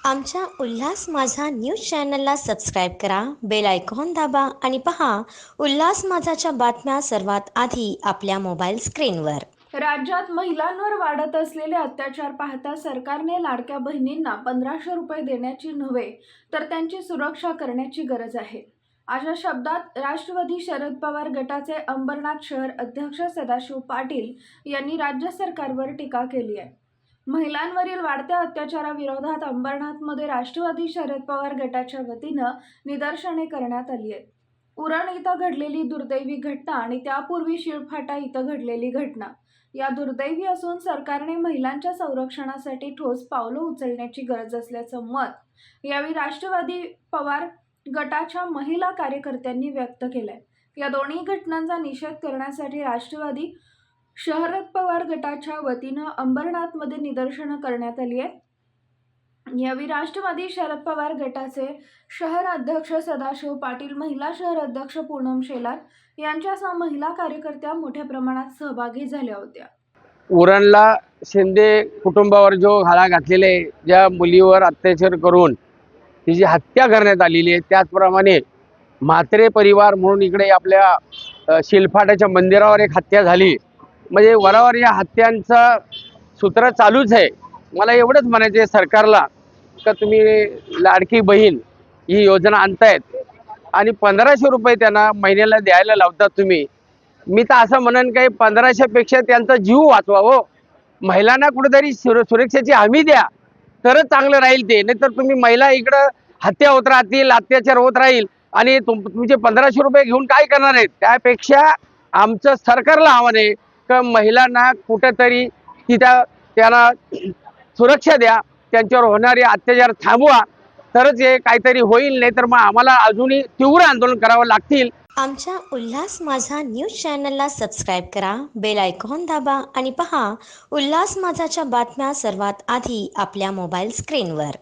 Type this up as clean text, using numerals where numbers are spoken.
आमच्या उल्हास माझा न्यूज चॅनलला सबस्क्राईब करा, बेल आयकॉन दाबा आणि पहा उल्हास माझाच्या बातम्या सर्वात आधी आपल्या मोबाईल स्क्रीनवर. राज्यात महिलांवर वाढत असलेले अत्याचार पाहता सरकारने लाडक्या बहिणींना 1500 रुपये देण्याची नव्हे तर त्यांची सुरक्षा करण्याची गरज आहे. अशा शब्दात राष्ट्रवादी शरद पवार गटाचे अंबरनाथ शहर अध्यक्ष सदाशिव पाटील यांनी राज्य सरकारवर टीका केली आहे. महिलांवरील वाढत्या अत्याचाराविरोधात अंबरनाथमध्ये राष्ट्रवादी शरद पवार गटाच्या वतीनं निदर्शने करण्यात आली आहेत. उरण इथं घडलेली दुर्दैवी घटना आणि त्यापूर्वी शिळफाटा इथं घडलेली घटना या दुर्दैवी असून सरकारने महिलांच्या संरक्षणासाठी ठोस पावलं उचलण्याची गरज असल्याचं मत यावेळी राष्ट्रवादी पवार गटाच्या महिला कार्यकर्त्यांनी व्यक्त केलंय. या दोन्ही घटनांचा निषेध करण्यासाठी राष्ट्रवादी शरद पवार गटाच्या वतीनं अंबरनाथमध्ये निदर्शनं करण्यात आली आहेत. यावेळी राष्ट्रवादी शरद पवार गटाचे शहर अध्यक्ष सदाशिव पाटील, महिला शहर अध्यक्ष पूनम शेलार यांच्यासह महिला कार्यकर्त्या मोठ्या प्रमाणात सहभागी झाल्या होत्या. उरणला शिंदे कुटुंबावर जो घाला घातलेले, ज्या मुलीवर अत्याचार करून तिची हत्या करण्यात आलेली आहे, त्याचप्रमाणे म्हात्रे परिवार म्हणून इकडे आपल्या शिलफाटाच्या मंदिरावर एक हत्या झाली. म्हणजे वरावर या हत्यांचं सूत्र चालूच आहे. मला एवढंच म्हणायचं आहे सरकारला का तुम्ही लाडकी बहीण ही योजना आणतायत आणि 1500 रुपये त्यांना महिन्याला द्यायला लावतात तुम्ही. मी तर असं म्हणेन काही 1500 पेक्षा त्यांचा जीव वाचवा हो. महिलांना कुठेतरी सुरक्षेची हमी द्या तरच चांगलं राहील ते. नाहीतर तुम्ही महिला इकडं हत्या होत राहतील, अत्याचार होत राहील आणि तुमचे 1500 रुपये घेऊन काय करणार आहेत. त्यापेक्षा आमचं सरकारला आव्हान आहे का महिलांना कुठेतरी तिथं त्यांना सुरक्षा द्या, त्यांच्यावर होणारे अत्याचार थांबवा, तरच हे काहीतरी होईल. नाही तर मग आम्हाला अजूनही तीव्र आंदोलन करावं लागतील. आमच्या उल्हास माझा न्यूज चॅनलला सबस्क्राईब करा, बेल आयकॉन दाबा आणि पहा उल्हास माझाच्या बातम्या सर्वात आधी आपल्या मोबाईल स्क्रीनवर.